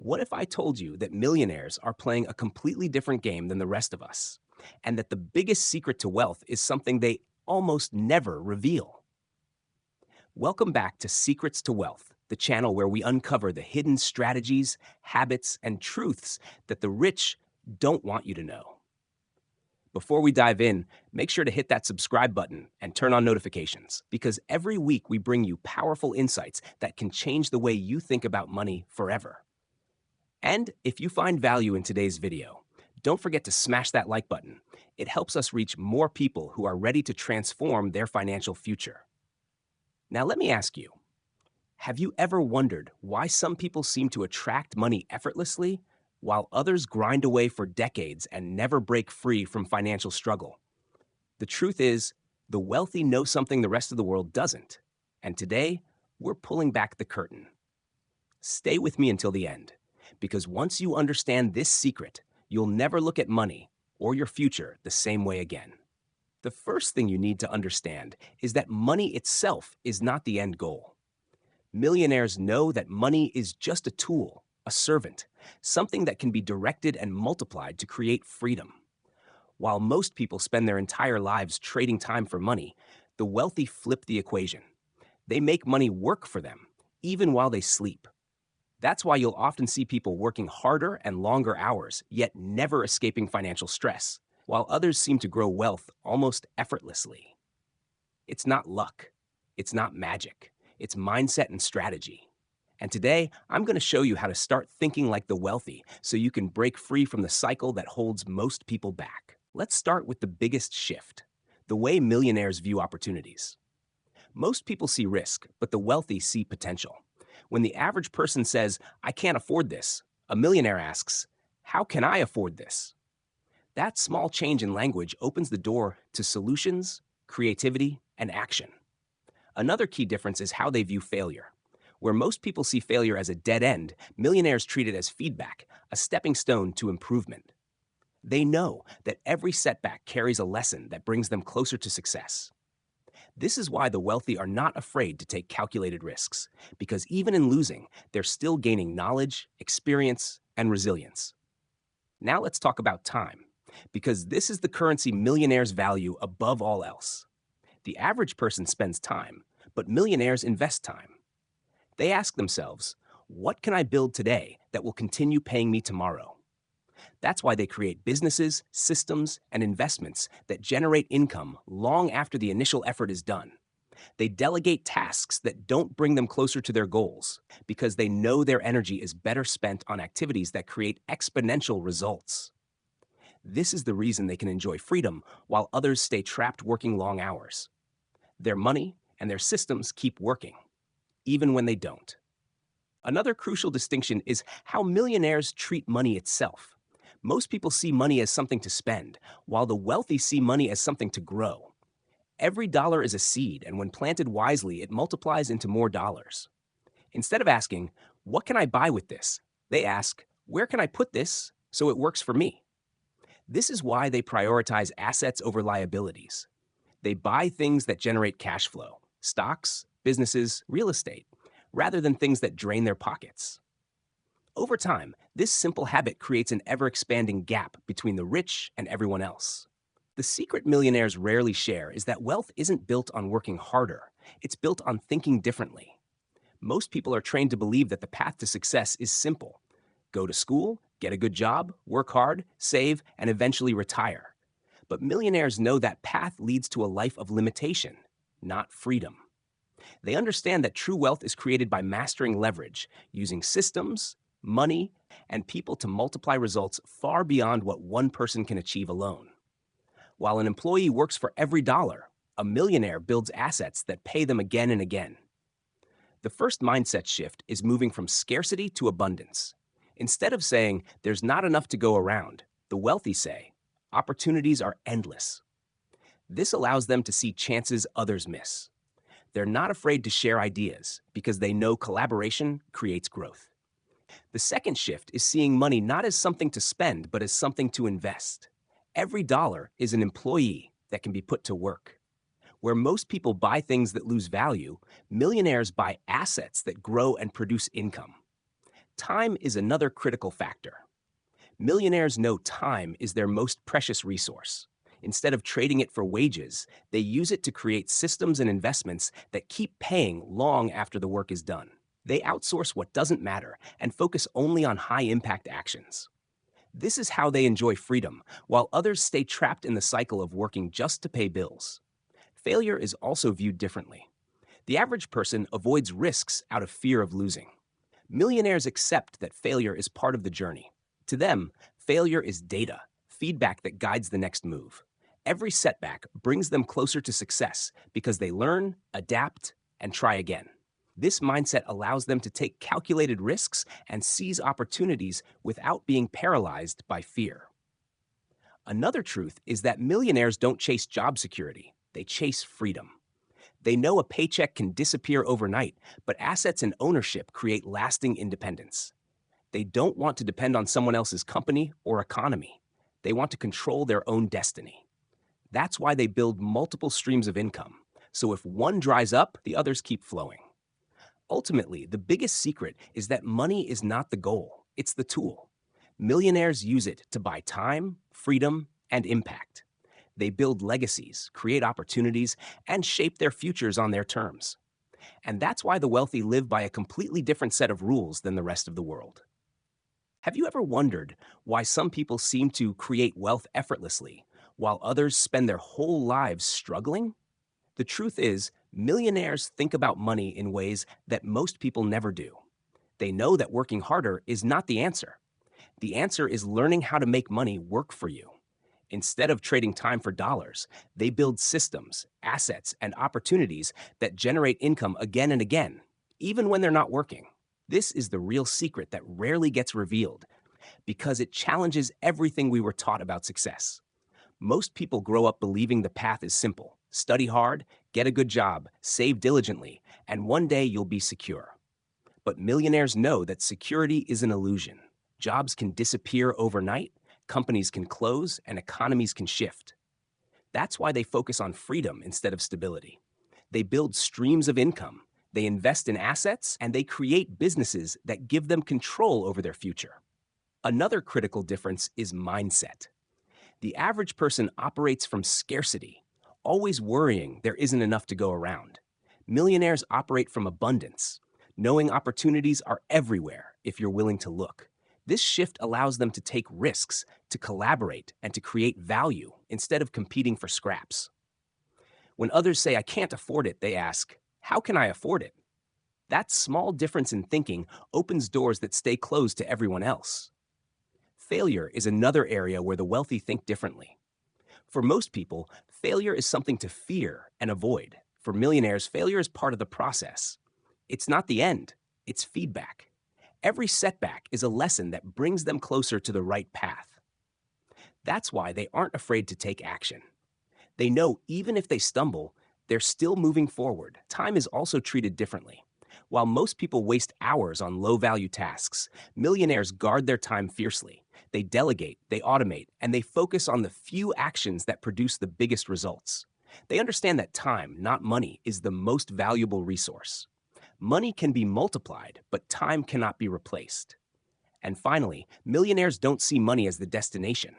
What if I told you that millionaires are playing a completely different game than the rest of us, and that the biggest secret to wealth is something they almost never reveal? Welcome back to Secrets to Wealth, the channel where we uncover the hidden strategies, habits, and truths that the rich don't want you to know. Before we dive in, make sure to hit that subscribe button and turn on notifications because every week we bring you powerful insights that can change the way you think about money forever. And if you find value in today's video, don't forget to smash that like button. It helps us reach more people who are ready to transform their financial future. Now, let me ask you, have you ever wondered why some people seem to attract money effortlessly while others grind away for decades and never break free from financial struggle? The truth is, the wealthy know something the rest of the world doesn't. And today, we're pulling back the curtain. Stay with me until the end, because once you understand this secret, you'll never look at money or your future the same way again. The first thing you need to understand is that money itself is not the end goal. Millionaires know that money is just a tool, a servant, something that can be directed and multiplied to create freedom. While most people spend their entire lives trading time for money, the wealthy flip the equation. They make money work for them, even while they sleep. That's why you'll often see people working harder and longer hours, yet never escaping financial stress, while others seem to grow wealth almost effortlessly. It's not luck. It's not magic. It's mindset and strategy. And today, I'm going to show you how to start thinking like the wealthy so you can break free from the cycle that holds most people back. Let's start with the biggest shift, the way millionaires view opportunities. Most people see risk, but the wealthy see potential. When the average person says, "I can't afford this," a millionaire asks, "How can I afford this?" That small change in language opens the door to solutions, creativity, and action. Another key difference is how they view failure. Where most people see failure as a dead end, millionaires treat it as feedback, a stepping stone to improvement. They know that every setback carries a lesson that brings them closer to success. This is why the wealthy are not afraid to take calculated risks, because even in losing, they're still gaining knowledge, experience, and resilience. Now let's talk about time, because this is the currency millionaires value above all else. The average person spends time, but millionaires invest time. They ask themselves, what can I build today that will continue paying me tomorrow? That's why they create businesses, systems, and investments that generate income long after the initial effort is done. They delegate tasks that don't bring them closer to their goals because they know their energy is better spent on activities that create exponential results. This is the reason they can enjoy freedom while others stay trapped working long hours. Their money and their systems keep working, even when they don't. Another crucial distinction is how millionaires treat money itself. Most people see money as something to spend, while the wealthy see money as something to grow. Every dollar is a seed, and when planted wisely, it multiplies into more dollars. Instead of asking, "What can I buy with this?" they ask, "Where can I put this so it works for me?" This is why they prioritize assets over liabilities. They buy things that generate cash flow, stocks, businesses, real estate, rather than things that drain their pockets. Over time, this simple habit creates an ever-expanding gap between the rich and everyone else. The secret millionaires rarely share is that wealth isn't built on working harder, it's built on thinking differently. Most people are trained to believe that the path to success is simple. Go to school, get a good job, work hard, save, and eventually retire. But millionaires know that path leads to a life of limitation, not freedom. They understand that true wealth is created by mastering leverage, using systems, money, and people to multiply results far beyond what one person can achieve alone. While an employee works for every dollar, a millionaire builds assets that pay them again and again. The first mindset shift is moving from scarcity to abundance. Instead of saying, "There's not enough to go around," the wealthy say, "Opportunities are endless." This allows them to see chances others miss. They're not afraid to share ideas because they know collaboration creates growth. The second shift is seeing money not as something to spend, but as something to invest. Every dollar is an employee that can be put to work. Where most people buy things that lose value, millionaires buy assets that grow and produce income. Time is another critical factor. Millionaires know time is their most precious resource. Instead of trading it for wages, they use it to create systems and investments that keep paying long after the work is done. They outsource what doesn't matter and focus only on high impact actions. This is how they enjoy freedom, while others stay trapped in the cycle of working just to pay bills. Failure is also viewed differently. The average person avoids risks out of fear of losing. Millionaires accept that failure is part of the journey. To them, failure is data, feedback that guides the next move. Every setback brings them closer to success because they learn, adapt, and try again. This mindset allows them to take calculated risks and seize opportunities without being paralyzed by fear. Another truth is that millionaires don't chase job security, they chase freedom. They know a paycheck can disappear overnight, but assets and ownership create lasting independence. They don't want to depend on someone else's company or economy. They want to control their own destiny. That's why they build multiple streams of income. So if one dries up, the others keep flowing. Ultimately, the biggest secret is that money is not the goal, it's the tool. Millionaires use it to buy time, freedom, and impact. They build legacies, create opportunities, and shape their futures on their terms. And that's why the wealthy live by a completely different set of rules than the rest of the world. Have you ever wondered why some people seem to create wealth effortlessly, while others spend their whole lives struggling? The truth is, millionaires think about money in ways that most people never do. They know that working harder is not the answer. The answer is learning how to make money work for you. Instead of trading time for dollars, they build systems, assets, and opportunities that generate income again and again, even when they're not working. This is the real secret that rarely gets revealed because it challenges everything we were taught about success. Most people grow up believing the path is simple: study hard, get a good job, save diligently, and one day you'll be secure. But millionaires know that security is an illusion. Jobs can disappear overnight, companies can close, and economies can shift. That's why they focus on freedom instead of stability. They build streams of income, they invest in assets, and they create businesses that give them control over their future. Another critical difference is mindset. The average person operates from scarcity, always worrying there isn't enough to go around. Millionaires operate from abundance, knowing opportunities are everywhere if you're willing to look. This shift allows them to take risks, to collaborate, and to create value instead of competing for scraps. When others say, "I can't afford it," they ask, "How can I afford it?" That small difference in thinking opens doors that stay closed to everyone else. Failure is another area where the wealthy think differently. For most people, failure is something to fear and avoid. For millionaires, failure is part of the process. It's not the end, it's feedback. Every setback is a lesson that brings them closer to the right path. That's why they aren't afraid to take action. They know even if they stumble, they're still moving forward. Time is also treated differently. While most people waste hours on low-value tasks, millionaires guard their time fiercely. They delegate, they automate, and they focus on the few actions that produce the biggest results. They understand that time, not money, is the most valuable resource. Money can be multiplied, but time cannot be replaced. And finally, millionaires don't see money as the destination.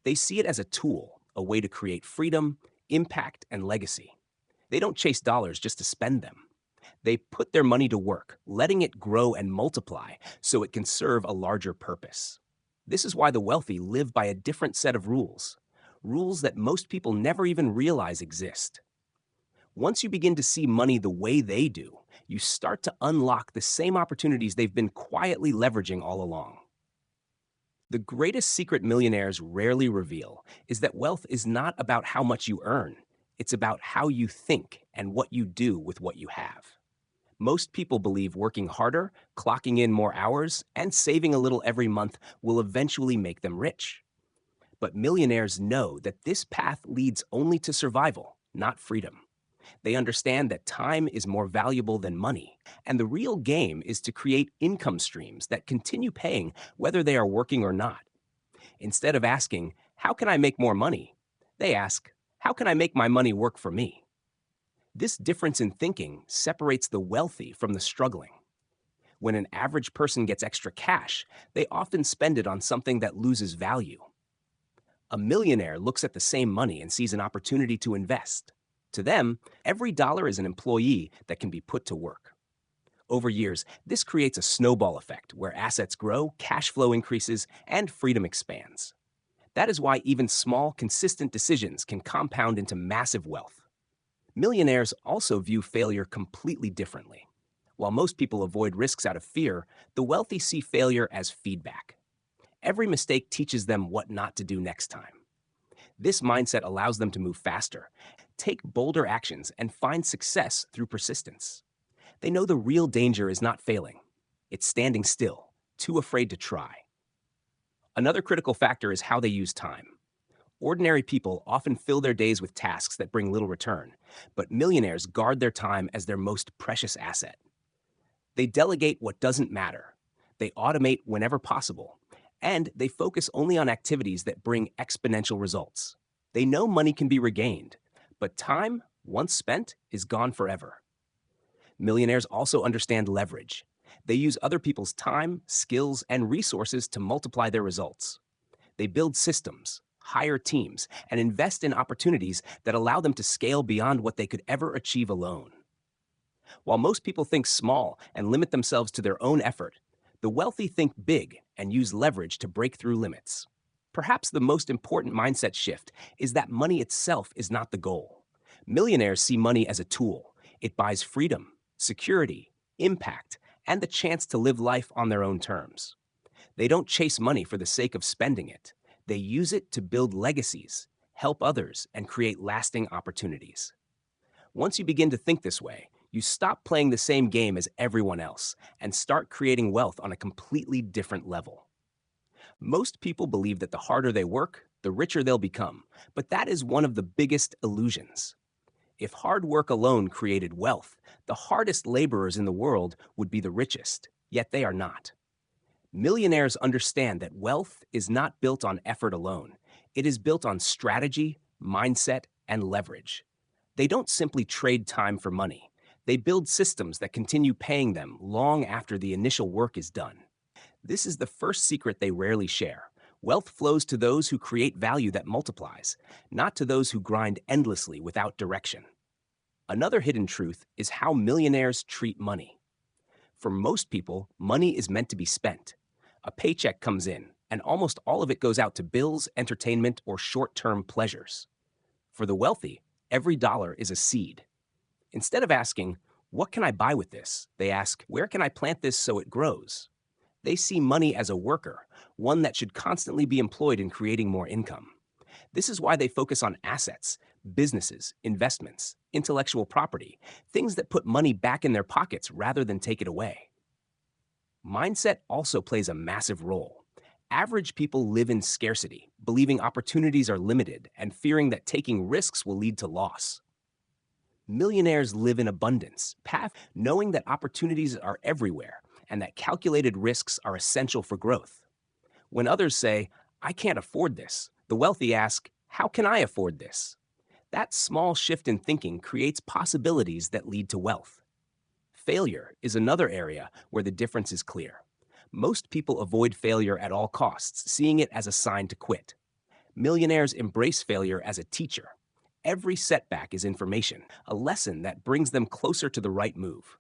They see it as a tool, a way to create freedom, impact, and legacy. They don't chase dollars just to spend them. They put their money to work, letting it grow and multiply so it can serve a larger purpose. This is why the wealthy live by a different set of rules, rules that most people never even realize exist. Once you begin to see money the way they do, you start to unlock the same opportunities they've been quietly leveraging all along. The greatest secret millionaires rarely reveal is that wealth is not about how much you earn. It's about how you think and what you do with what you have. Most people believe working harder, clocking in more hours, and saving a little every month will eventually make them rich. But millionaires know that this path leads only to survival, not freedom. They understand that time is more valuable than money, and the real game is to create income streams that continue paying whether they are working or not. Instead of asking, "How can I make more money?" they ask, "How can I make my money work for me?" This difference in thinking separates the wealthy from the struggling. When an average person gets extra cash, they often spend it on something that loses value. A millionaire looks at the same money and sees an opportunity to invest. To them, every dollar is an employee that can be put to work. Over years, this creates a snowball effect where assets grow, cash flow increases, and freedom expands. That is why even small, consistent decisions can compound into massive wealth. Millionaires also view failure completely differently. While most people avoid risks out of fear, the wealthy see failure as feedback. Every mistake teaches them what not to do next time. This mindset allows them to move faster, take bolder actions, and find success through persistence. They know the real danger is not failing, it's standing still, too afraid to try. Another critical factor is how they use time. Ordinary people often fill their days with tasks that bring little return, but millionaires guard their time as their most precious asset. They delegate what doesn't matter, they automate whenever possible, and they focus only on activities that bring exponential results. They know money can be regained, but time, once spent, is gone forever. Millionaires also understand leverage. They use other people's time, skills, and resources to multiply their results. They build systems, hire teams, and invest in opportunities that allow them to scale beyond what they could ever achieve alone. While most people think small and limit themselves to their own effort, the wealthy think big and use leverage to break through limits. Perhaps the most important mindset shift is that money itself is not the goal. Millionaires see money as a tool. It buys freedom, security, impact, and the chance to live life on their own terms. They don't chase money for the sake of spending it. They use it to build legacies, help others, and create lasting opportunities. Once you begin to think this way, you stop playing the same game as everyone else and start creating wealth on a completely different level. Most people believe that the harder they work, the richer they'll become, but that is one of the biggest illusions. If hard work alone created wealth, the hardest laborers in the world would be the richest, yet they are not. Millionaires understand that wealth is not built on effort alone. It is built on strategy, mindset, and leverage. They don't simply trade time for money. They build systems that continue paying them long after the initial work is done. This is the first secret they rarely share. Wealth flows to those who create value that multiplies, not to those who grind endlessly without direction. Another hidden truth is how millionaires treat money. For most people, money is meant to be spent. A paycheck comes in, and almost all of it goes out to bills, entertainment, or short-term pleasures. For the wealthy, every dollar is a seed. Instead of asking, "What can I buy with this?" they ask, "Where can I plant this so it grows?" They see money as a worker, one that should constantly be employed in creating more income. This is why they focus on assets, businesses, investments, intellectual property, things that put money back in their pockets rather than take it away. Mindset also plays a massive role. Average people live in scarcity, believing opportunities are limited and fearing that taking risks will lead to loss. Millionaires live in abundance, knowing that opportunities are everywhere and that calculated risks are essential for growth. When others say, "I can't afford this," the wealthy ask, "How can I afford this?" That small shift in thinking creates possibilities that lead to wealth. Failure is another area where the difference is clear. Most people avoid failure at all costs, seeing it as a sign to quit. Millionaires embrace failure as a teacher. Every setback is information, a lesson that brings them closer to the right move.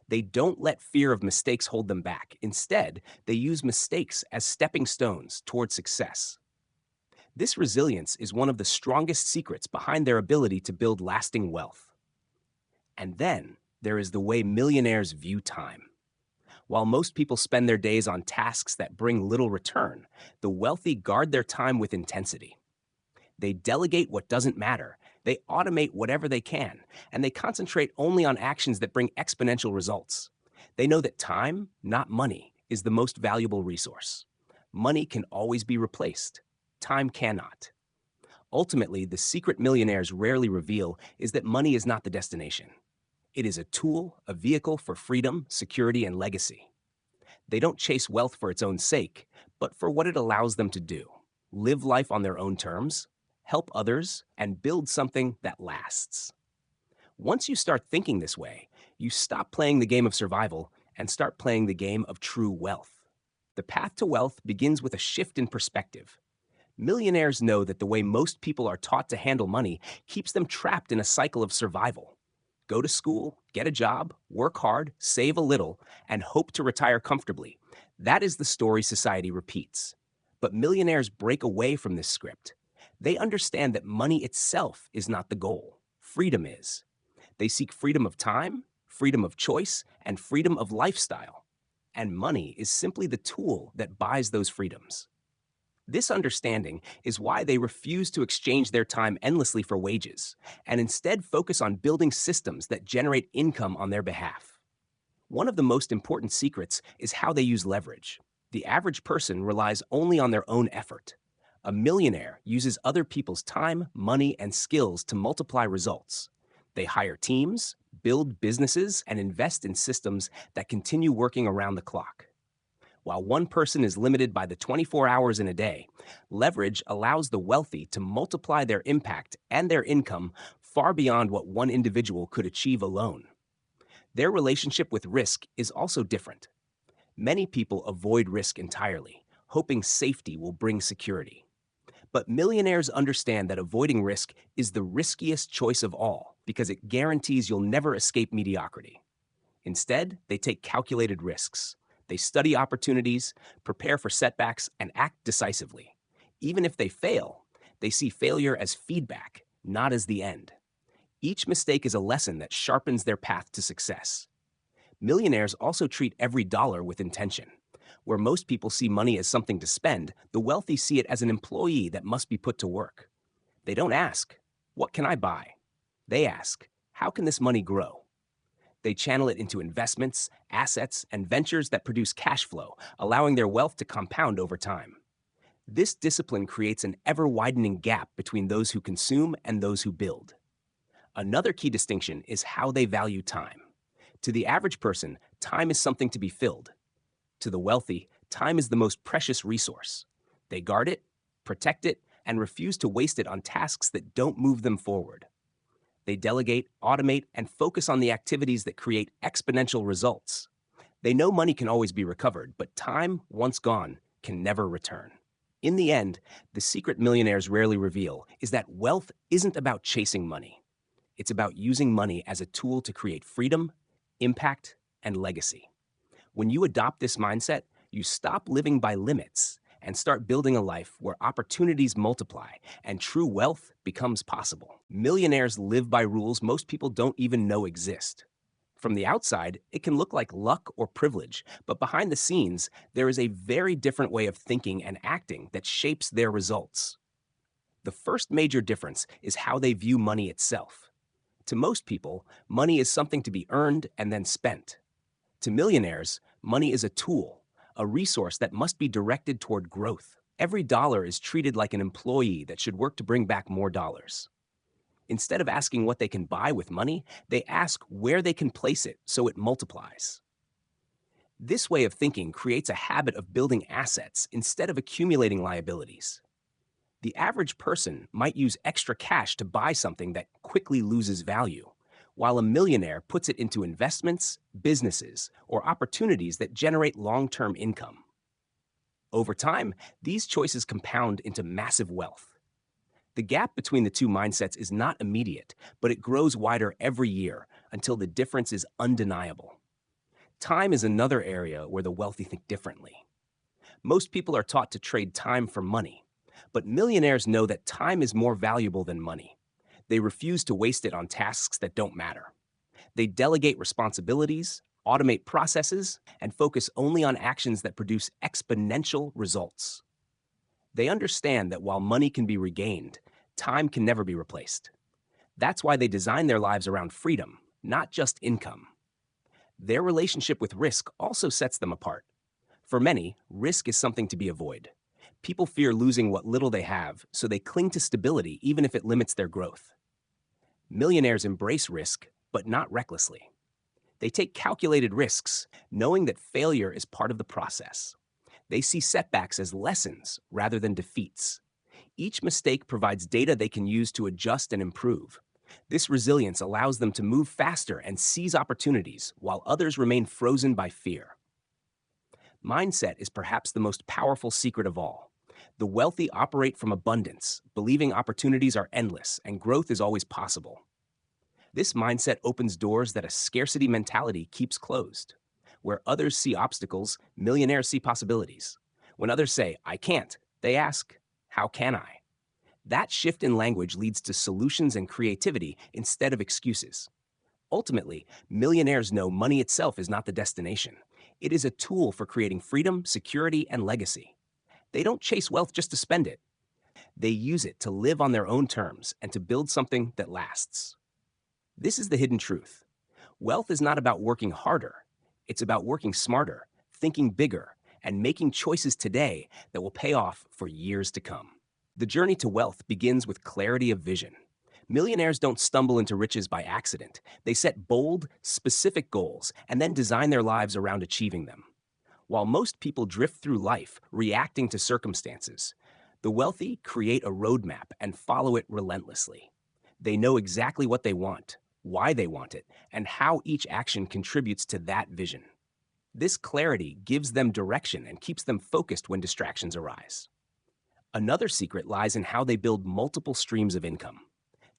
They don't let fear of mistakes hold them back. Instead, they use mistakes as stepping stones toward success. This resilience is one of the strongest secrets behind their ability to build lasting wealth. And then there is the way millionaires view time. While most people spend their days on tasks that bring little return, the wealthy guard their time with intensity. They delegate what doesn't matter, they automate whatever they can, and they concentrate only on actions that bring exponential results. They know that time, not money, is the most valuable resource. Money can always be replaced. Time cannot. Ultimately, the secret millionaires rarely reveal is that money is not the destination. It is a tool, a vehicle for freedom, security, and legacy. They don't chase wealth for its own sake, but for what it allows them to do. Live life on their own terms, help others, and build something that lasts. Once you start thinking this way, you stop playing the game of survival and start playing the game of true wealth. The path to wealth begins with a shift in perspective. Millionaires know that the way most people are taught to handle money keeps them trapped in a cycle of survival. Go to school, get a job, work hard, save a little, and hope to retire comfortably. That is the story society repeats. But millionaires break away from this script. They understand that money itself is not the goal. Freedom is. They seek freedom of time, freedom of choice, and freedom of lifestyle. And money is simply the tool that buys those freedoms. This understanding is why they refuse to exchange their time endlessly for wages, and instead focus on building systems that generate income on their behalf. One of the most important secrets is how they use leverage. The average person relies only on their own effort. A millionaire uses other people's time, money, and skills to multiply results. They hire teams, build businesses, and invest in systems that continue working around the clock. While one person is limited by the 24 hours in a day, leverage allows the wealthy to multiply their impact and their income far beyond what one individual could achieve alone. Their relationship with risk is also different. Many people avoid risk entirely, hoping safety will bring security. But millionaires understand that avoiding risk is the riskiest choice of all because it guarantees you'll never escape mediocrity. Instead, they take calculated risks. They study opportunities, prepare for setbacks, and act decisively. Even if they fail, they see failure as feedback, not as the end. Each mistake is a lesson that sharpens their path to success. Millionaires also treat every dollar with intention. Where most people see money as something to spend, the wealthy see it as an employee that must be put to work. They don't ask, "What can I buy?" They ask, "How can this money grow?" They channel it into investments, assets, and ventures that produce cash flow, allowing their wealth to compound over time. This discipline creates an ever-widening gap between those who consume and those who build. Another key distinction is how they value time. To the average person, time is something to be filled. To the wealthy, time is the most precious resource. They guard it, protect it, and refuse to waste it on tasks that don't move them forward. They delegate, automate, and focus on the activities that create exponential results. They know money can always be recovered, but time, once gone, can never return. In the end, the secret millionaires rarely reveal is that wealth isn't about chasing money. It's about using money as a tool to create freedom, impact, and legacy. When you adopt this mindset, you stop living by limits and start building a life where opportunities multiply and true wealth becomes possible. Millionaires live by rules most people don't even know exist. From the outside, it can look like luck or privilege, but behind the scenes, there is a very different way of thinking and acting that shapes their results. The first major difference is how they view money itself. To most people, money is something to be earned and then spent. To millionaires, money is a tool, a resource that must be directed toward growth. Every dollar is treated like an employee that should work to bring back more dollars. Instead of asking what they can buy with money, they ask where they can place it so it multiplies. This way of thinking creates a habit of building assets instead of accumulating liabilities. The average person might use extra cash to buy something that quickly loses value, while a millionaire puts it into investments, businesses, or opportunities that generate long-term income. Over time, these choices compound into massive wealth. The gap between the two mindsets is not immediate, but it grows wider every year until the difference is undeniable. Time is another area where the wealthy think differently. Most people are taught to trade time for money, but millionaires know that time is more valuable than money. They refuse to waste it on tasks that don't matter. They delegate responsibilities, automate processes, and focus only on actions that produce exponential results. They understand that while money can be regained, time can never be replaced. That's why they design their lives around freedom, not just income. Their relationship with risk also sets them apart. For many, risk is something to be avoided. People fear losing what little they have, so they cling to stability even if it limits their growth. Millionaires embrace risk, but not recklessly. They take calculated risks, knowing that failure is part of the process. They see setbacks as lessons rather than defeats. Each mistake provides data they can use to adjust and improve. This resilience allows them to move faster and seize opportunities while others remain frozen by fear. Mindset is perhaps the most powerful secret of all. The wealthy operate from abundance, believing opportunities are endless and growth is always possible. This mindset opens doors that a scarcity mentality keeps closed. Where others see obstacles, millionaires see possibilities. When others say, I can't, they ask, how can I? That shift in language leads to solutions and creativity instead of excuses. Ultimately, millionaires know money itself is not the destination. It is a tool for creating freedom, security, and legacy. They don't chase wealth just to spend it. They use it to live on their own terms and to build something that lasts. This is the hidden truth. Wealth is not about working harder. It's about working smarter, thinking bigger, and making choices today that will pay off for years to come. The journey to wealth begins with clarity of vision. Millionaires don't stumble into riches by accident. They set bold, specific goals and then design their lives around achieving them. While most people drift through life reacting to circumstances, the wealthy create a roadmap and follow it relentlessly. They know exactly what they want, why they want it, and how each action contributes to that vision. This clarity gives them direction and keeps them focused when distractions arise. Another secret lies in how they build multiple streams of income.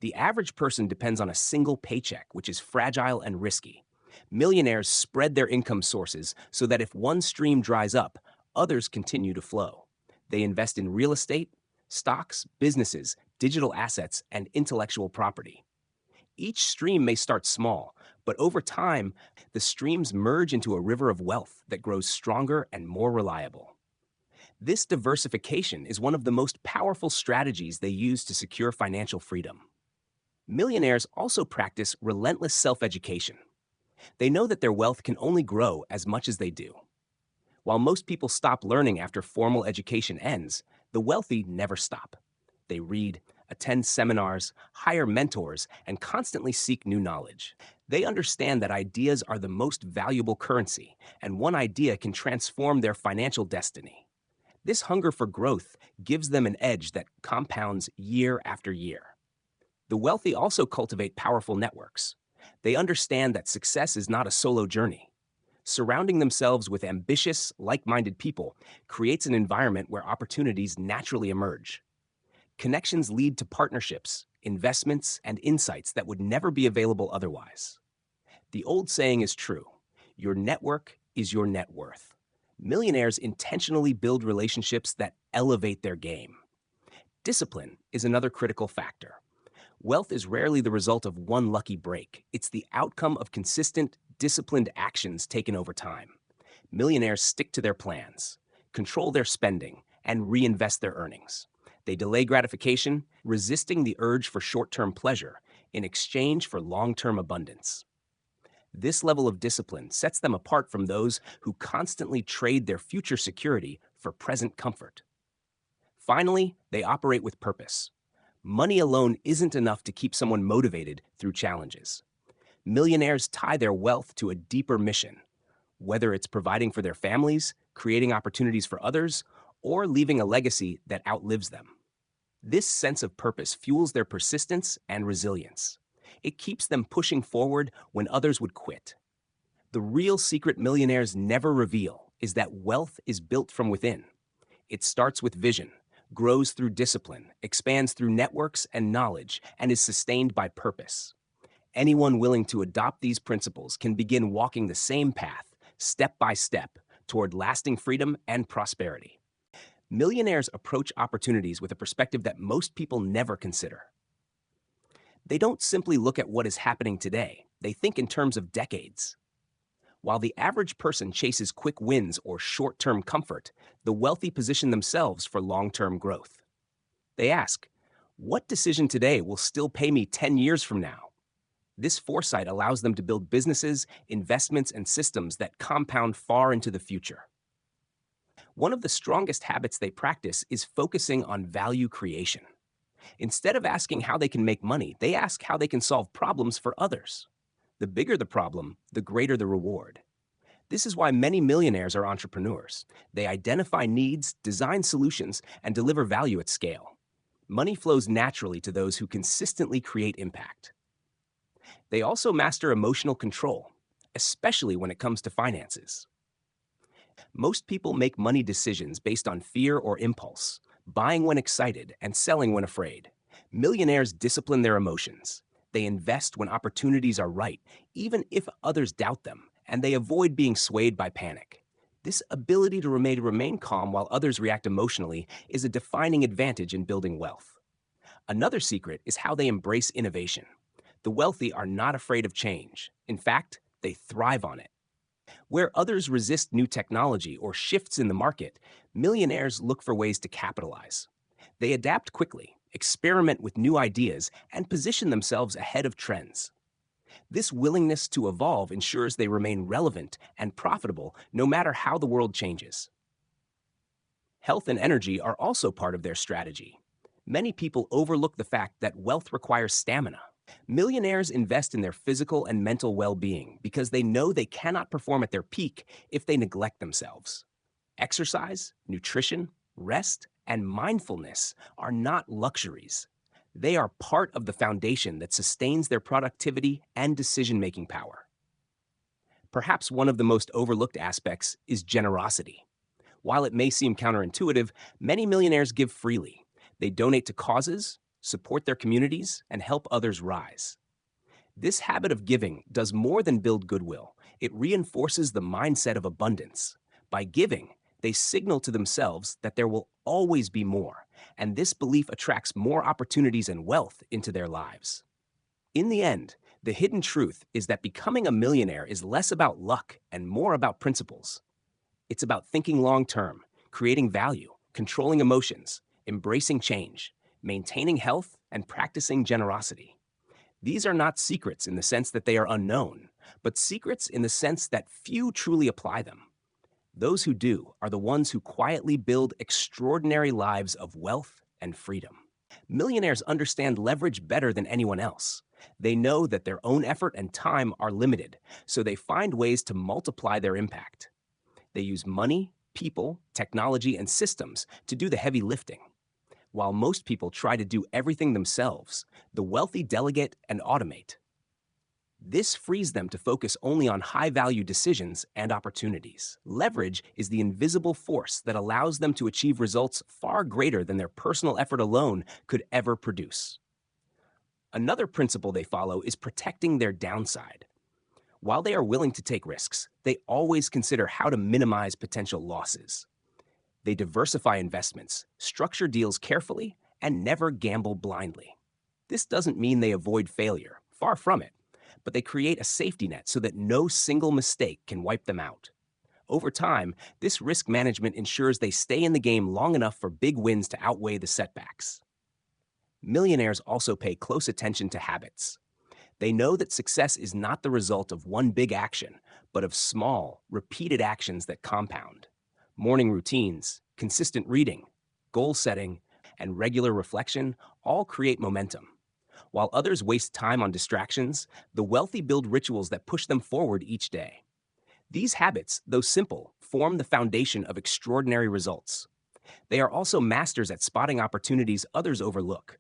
The average person depends on a single paycheck, which is fragile and risky. Millionaires spread their income sources so that if one stream dries up, others continue to flow. They invest in real estate, stocks, businesses, digital assets, and intellectual property. Each stream may start small, but over time, the streams merge into a river of wealth that grows stronger and more reliable. This diversification is one of the most powerful strategies they use to secure financial freedom. Millionaires also practice relentless self-education. They know that their wealth can only grow as much as they do. While most people stop learning after formal education ends, the wealthy never stop. They read, attend seminars, hire mentors, and constantly seek new knowledge. They understand that ideas are the most valuable currency, and one idea can transform their financial destiny. This hunger for growth gives them an edge that compounds year after year. The wealthy also cultivate powerful networks. They understand that success is not a solo journey. Surrounding themselves with ambitious, like-minded people creates an environment where opportunities naturally emerge. Connections lead to partnerships, investments, and insights that would never be available otherwise. The old saying is true: your network is your net worth. Millionaires intentionally build relationships that elevate their game. Discipline is another critical factor. Wealth is rarely the result of one lucky break. It's the outcome of consistent, disciplined actions taken over time. Millionaires stick to their plans, control their spending, and reinvest their earnings. They delay gratification, resisting the urge for short-term pleasure in exchange for long-term abundance. This level of discipline sets them apart from those who constantly trade their future security for present comfort. Finally, they operate with purpose. Money alone isn't enough to keep someone motivated through challenges. Millionaires tie their wealth to a deeper mission, whether it's providing for their families, creating opportunities for others, or leaving a legacy that outlives them. This sense of purpose fuels their persistence and resilience. It keeps them pushing forward when others would quit. The real secret millionaires never reveal is that wealth is built from within. It starts with vision, grows through discipline, expands through networks and knowledge, and is sustained by purpose. Anyone willing to adopt these principles can begin walking the same path, step by step, toward lasting freedom and prosperity. Millionaires approach opportunities with a perspective that most people never consider. They don't simply look at what is happening today. They think in terms of decades. While the average person chases quick wins or short-term comfort, the wealthy position themselves for long-term growth. They ask, what decision today will still pay me 10 years from now? This foresight allows them to build businesses, investments, and systems that compound far into the future. One of the strongest habits they practice is focusing on value creation. Instead of asking how they can make money, they ask how they can solve problems for others. The bigger the problem, the greater the reward. This is why many millionaires are entrepreneurs. They identify needs, design solutions, and deliver value at scale. Money flows naturally to those who consistently create impact. They also master emotional control, especially when it comes to finances. Most people make money decisions based on fear or impulse, buying when excited and selling when afraid. Millionaires discipline their emotions. They invest when opportunities are right, even if others doubt them, and they avoid being swayed by panic. This ability to remain calm while others react emotionally is a defining advantage in building wealth. Another secret is how they embrace innovation. The wealthy are not afraid of change. In fact, they thrive on it. Where others resist new technology or shifts in the market, millionaires look for ways to capitalize. They adapt quickly, experiment with new ideas, and position themselves ahead of trends. This willingness to evolve ensures they remain relevant and profitable no matter how the world changes. Health and energy are also part of their strategy. Many people overlook the fact that wealth requires stamina. Millionaires invest in their physical and mental well being because they know they cannot perform at their peak if they neglect themselves. Exercise, nutrition, rest, and mindfulness are not luxuries. They are part of the foundation that sustains their productivity and decision making power. Perhaps one of the most overlooked aspects is generosity. While it may seem counterintuitive, many millionaires give freely. They donate to causes, support their communities, and help others rise. This habit of giving does more than build goodwill. It reinforces the mindset of abundance. By giving, they signal to themselves that there will always be more, and this belief attracts more opportunities and wealth into their lives. In the end, the hidden truth is that becoming a millionaire is less about luck and more about principles. It's about thinking long term, creating value, controlling emotions, embracing change, maintaining health, and practicing generosity. These are not secrets in the sense that they are unknown, but secrets in the sense that few truly apply them. Those who do are the ones who quietly build extraordinary lives of wealth and freedom. Millionaires understand leverage better than anyone else. They know that their own effort and time are limited, so they find ways to multiply their impact. They use money, people, technology, and systems to do the heavy lifting. While most people try to do everything themselves, the wealthy delegate and automate. This frees them to focus only on high-value decisions and opportunities. Leverage is the invisible force that allows them to achieve results far greater than their personal effort alone could ever produce. Another principle they follow is protecting their downside. While they are willing to take risks, they always consider how to minimize potential losses. They diversify investments, structure deals carefully, and never gamble blindly. This doesn't mean they avoid failure, far from it, but they create a safety net so that no single mistake can wipe them out. Over time, this risk management ensures they stay in the game long enough for big wins to outweigh the setbacks. Millionaires also pay close attention to habits. They know that success is not the result of one big action, but of small, repeated actions that compound. Morning routines, consistent reading, goal setting, and regular reflection all create momentum. While others waste time on distractions, the wealthy build rituals that push them forward each day. These habits, though simple, form the foundation of extraordinary results. They are also masters at spotting opportunities others overlook.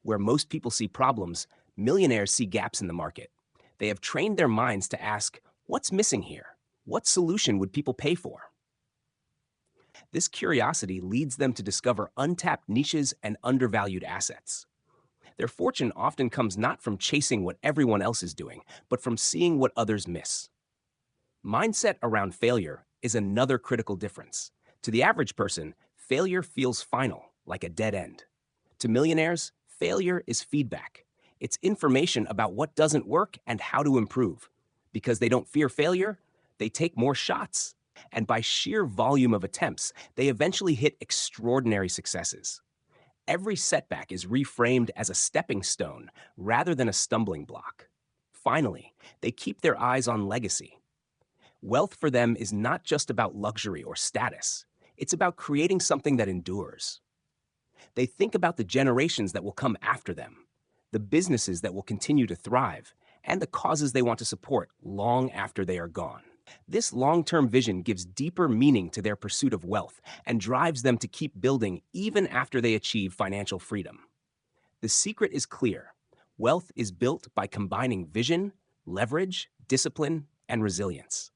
Where most people see problems, millionaires see gaps in the market. They have trained their minds to ask, what's missing here? What solution would people pay for? This curiosity leads them to discover untapped niches and undervalued assets. Their fortune often comes not from chasing what everyone else is doing, but from seeing what others miss. Mindset around failure is another critical difference. To the average person, failure feels final, like a dead end. To millionaires, failure is feedback. It's information about what doesn't work and how to improve. Because they don't fear failure, they take more shots. And by sheer volume of attempts, they eventually hit extraordinary successes. Every setback is reframed as a stepping stone rather than a stumbling block. Finally, they keep their eyes on legacy. Wealth for them is not just about luxury or status. It's about creating something that endures. They think about the generations that will come after them, the businesses that will continue to thrive, and the causes they want to support long after they are gone. This long-term vision gives deeper meaning to their pursuit of wealth and drives them to keep building even after they achieve financial freedom. The secret is clear. Wealth is built by combining vision, leverage, discipline, and resilience.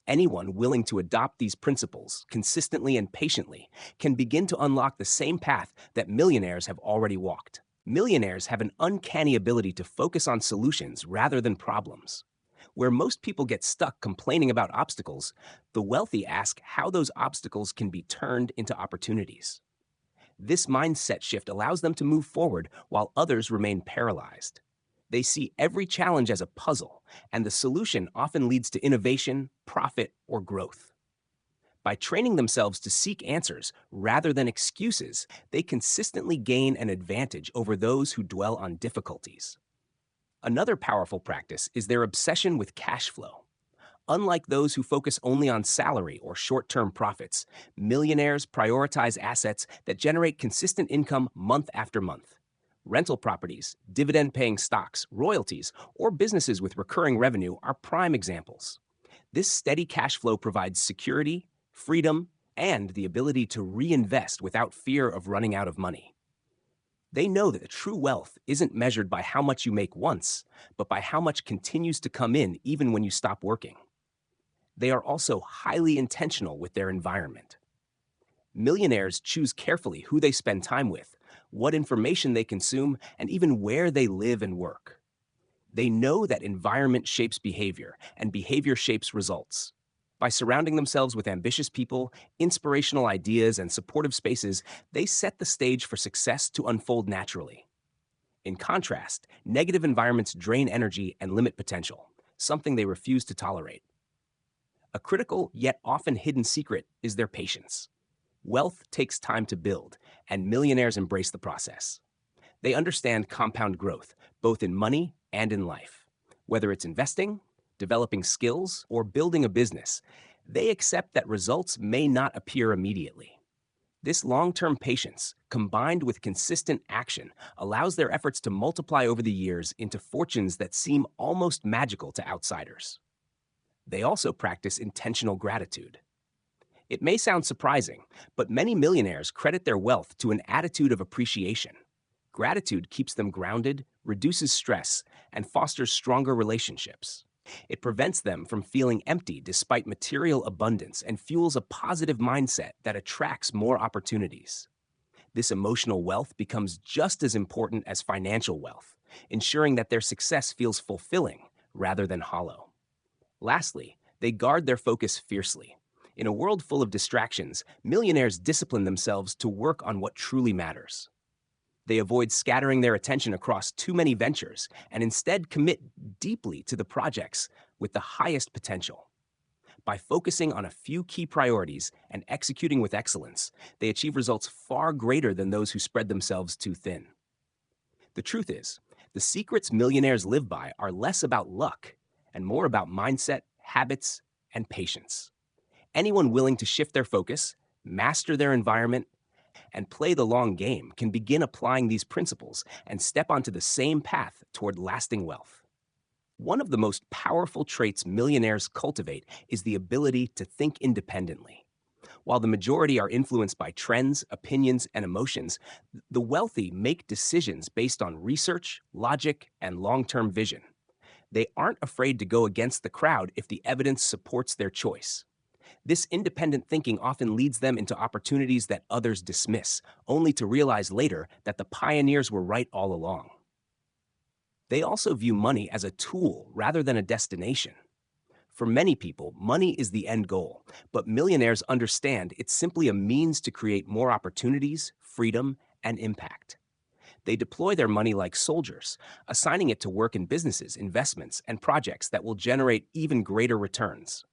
Anyone willing to adopt these principles consistently and patiently can begin to unlock the same path that millionaires have already walked. Millionaires have an uncanny ability to focus on solutions rather than problems. Where most people get stuck complaining about obstacles, the wealthy ask how those obstacles can be turned into opportunities. This mindset shift allows them to move forward while others remain paralyzed. They see every challenge as a puzzle, and the solution often leads to innovation, profit, or growth. By training themselves to seek answers rather than excuses, they consistently gain an advantage over those who dwell on difficulties. Another powerful practice is their obsession with cash flow. Unlike those who focus only on salary or short-term profits, millionaires prioritize assets that generate consistent income month after month. Rental properties, dividend-paying stocks, royalties, or businesses with recurring revenue are prime examples. This steady cash flow provides security, freedom, and the ability to reinvest without fear of running out of money. They know that the true wealth isn't measured by how much you make once, but by how much continues to come in even when you stop working. They are also highly intentional with their environment. Millionaires choose carefully who they spend time with, what information they consume, and even where they live and work. They know that environment shapes behavior, and behavior shapes results. By surrounding themselves with ambitious people, inspirational ideas, and supportive spaces, they set the stage for success to unfold naturally. In contrast, negative environments drain energy and limit potential, something they refuse to tolerate. A critical yet often hidden secret is their patience. Wealth takes time to build, and millionaires embrace the process. They understand compound growth, both in money and in life. Whether it's investing, developing skills, or building a business, they accept that results may not appear immediately. This long-term patience, combined with consistent action, allows their efforts to multiply over the years into fortunes that seem almost magical to outsiders. They also practice intentional gratitude. It may sound surprising, but many millionaires credit their wealth to an attitude of appreciation. Gratitude keeps them grounded, reduces stress, and fosters stronger relationships. It prevents them from feeling empty despite material abundance and fuels a positive mindset that attracts more opportunities. This emotional wealth becomes just as important as financial wealth, ensuring that their success feels fulfilling rather than hollow. Lastly, they guard their focus fiercely. In a world full of distractions, millionaires discipline themselves to work on what truly matters. They avoid scattering their attention across too many ventures and instead commit deeply to the projects with the highest potential. By focusing on a few key priorities and executing with excellence, they achieve results far greater than those who spread themselves too thin. The truth is, the secrets millionaires live by are less about luck and more about mindset, habits, and patience. Anyone willing to shift their focus, master their environment, and play the long game can begin applying these principles and step onto the same path toward lasting wealth. One of the most powerful traits millionaires cultivate is the ability to think independently. While the majority are influenced by trends, opinions, and emotions, the wealthy make decisions based on research, logic, and long-term vision. They aren't afraid to go against the crowd if the evidence supports their choice. This independent thinking often leads them into opportunities that others dismiss, only to realize later that the pioneers were right all along. They also view money as a tool rather than a destination. For many people, money is the end goal, but millionaires understand it's simply a means to create more opportunities, freedom, and impact. They deploy their money like soldiers, assigning it to work in businesses, investments, and projects that will generate even greater returns.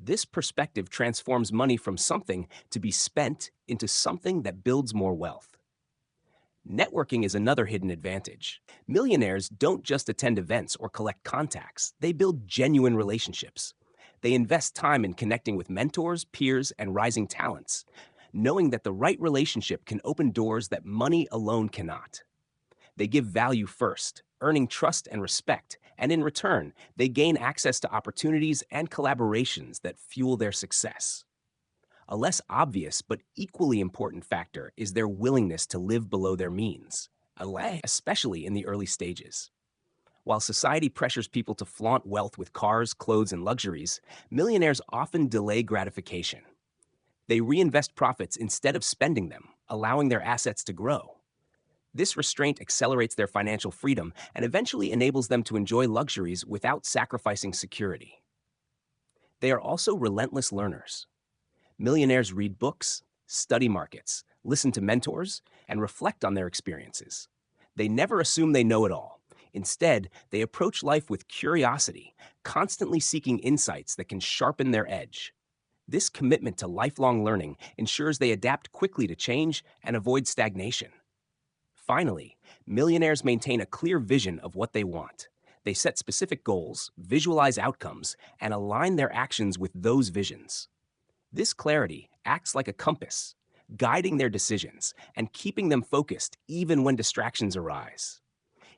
This perspective transforms money from something to be spent into something that builds more wealth. Networking is another hidden advantage. Millionaires don't just attend events or collect contacts, they build genuine relationships. They invest time in connecting with mentors, peers, and rising talents, knowing that the right relationship can open doors that money alone cannot. They give value first, earning trust and respect, and in return, they gain access to opportunities and collaborations that fuel their success. A less obvious but equally important factor is their willingness to live below their means, especially in the early stages. While society pressures people to flaunt wealth with cars, clothes, and luxuries, millionaires often delay gratification. They reinvest profits instead of spending them, allowing their assets to grow. This restraint accelerates their financial freedom and eventually enables them to enjoy luxuries without sacrificing security. They are also relentless learners. Millionaires read books, study markets, listen to mentors, and reflect on their experiences. They never assume they know it all. Instead, they approach life with curiosity, constantly seeking insights that can sharpen their edge. This commitment to lifelong learning ensures they adapt quickly to change and avoid stagnation. Finally, millionaires maintain a clear vision of what they want. They set specific goals, visualize outcomes, and align their actions with those visions. This clarity acts like a compass, guiding their decisions and keeping them focused even when distractions arise.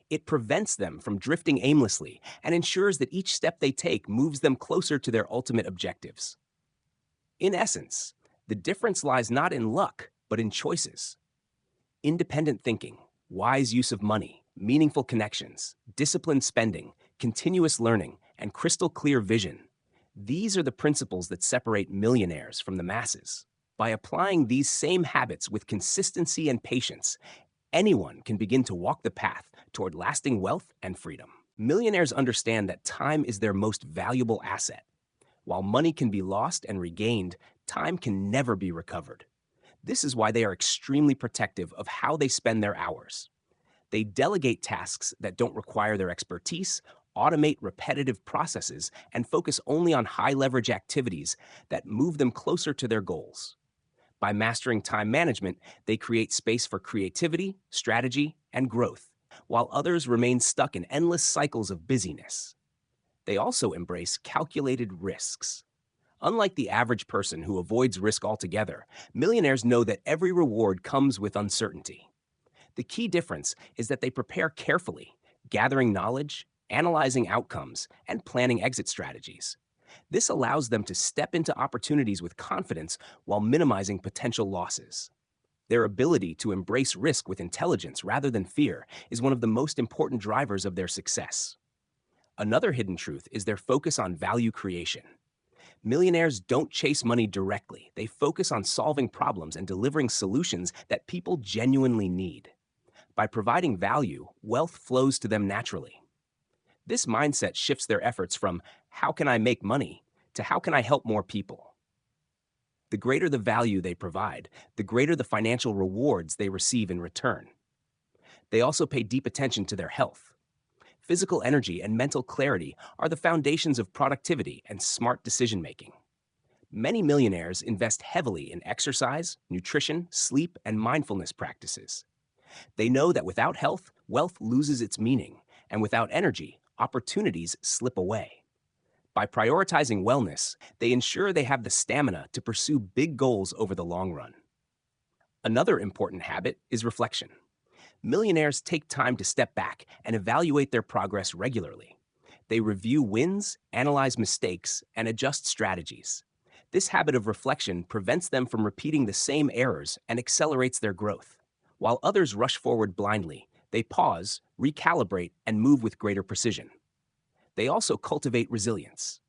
It prevents them from drifting aimlessly and ensures that each step they take moves them closer to their ultimate objectives. In essence, the difference lies not in luck, but in choices. Independent thinking, wise use of money, meaningful connections, disciplined spending, continuous learning, and crystal clear vision. These are the principles that separate millionaires from the masses. By applying these same habits with consistency and patience, anyone can begin to walk the path toward lasting wealth and freedom. Millionaires understand that time is their most valuable asset. While money can be lost and regained, time can never be recovered. This is why they are extremely protective of how they spend their hours. They delegate tasks that don't require their expertise, automate repetitive processes, and focus only on high-leverage activities that move them closer to their goals. By mastering time management, they create space for creativity, strategy, and growth, while others remain stuck in endless cycles of busyness. They also embrace calculated risks. Unlike the average person who avoids risk altogether, millionaires know that every reward comes with uncertainty. The key difference is that they prepare carefully, gathering knowledge, analyzing outcomes, and planning exit strategies. This allows them to step into opportunities with confidence while minimizing potential losses. Their ability to embrace risk with intelligence rather than fear is one of the most important drivers of their success. Another hidden truth is their focus on value creation. Millionaires don't chase money directly. They focus on solving problems and delivering solutions that people genuinely need. By providing value, wealth flows to them naturally. This mindset shifts their efforts from "how can I make money" to "how can I help more people?" The greater the value they provide, the greater the financial rewards they receive in return. They also pay deep attention to their health. Physical energy and mental clarity are the foundations of productivity and smart decision-making. Many millionaires invest heavily in exercise, nutrition, sleep, and mindfulness practices. They know that without health, wealth loses its meaning, and without energy, opportunities slip away. By prioritizing wellness, they ensure they have the stamina to pursue big goals over the long run. Another important habit is reflection. Millionaires take time to step back and evaluate their progress regularly. They review wins, analyze mistakes, and adjust strategies. This habit of reflection prevents them from repeating the same errors and accelerates their growth. While others rush forward blindly, they pause, recalibrate, and move with greater precision. They also cultivate resilience.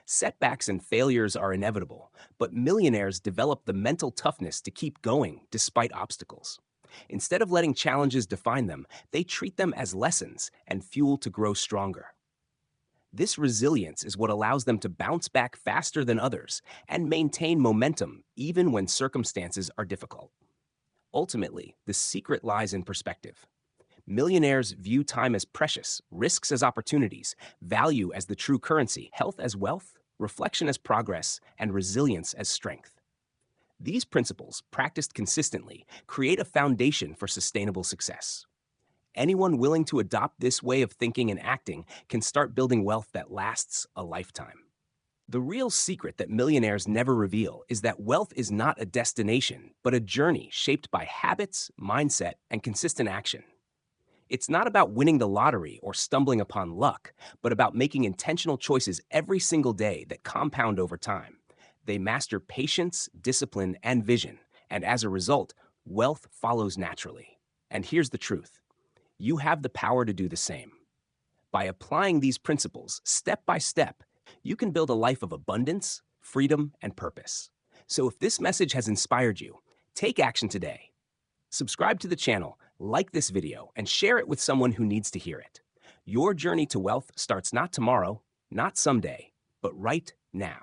Setbacks and failures are inevitable, but millionaires develop the mental toughness to keep going despite obstacles. Instead of letting challenges define them, they treat them as lessons and fuel to grow stronger. This resilience is what allows them to bounce back faster than others and maintain momentum even when circumstances are difficult. Ultimately, the secret lies in perspective. Millionaires view time as precious, risks as opportunities, value as the true currency, health as wealth, reflection as progress, and resilience as strength. These principles, practiced consistently, create a foundation for sustainable success. Anyone willing to adopt this way of thinking and acting can start building wealth that lasts a lifetime. The real secret that millionaires never reveal is that wealth is not a destination, but a journey shaped by habits, mindset, and consistent action. It's not about winning the lottery or stumbling upon luck, but about making intentional choices every single day that compound over time. They master patience, discipline, and vision, and as a result, wealth follows naturally. And here's the truth: you have the power to do the same. By applying these principles step by step, you can build a life of abundance, freedom, and purpose. So if this message has inspired you, take action today. Subscribe to the channel, like this video, and share it with someone who needs to hear it. Your journey to wealth starts not tomorrow, not someday, but right now.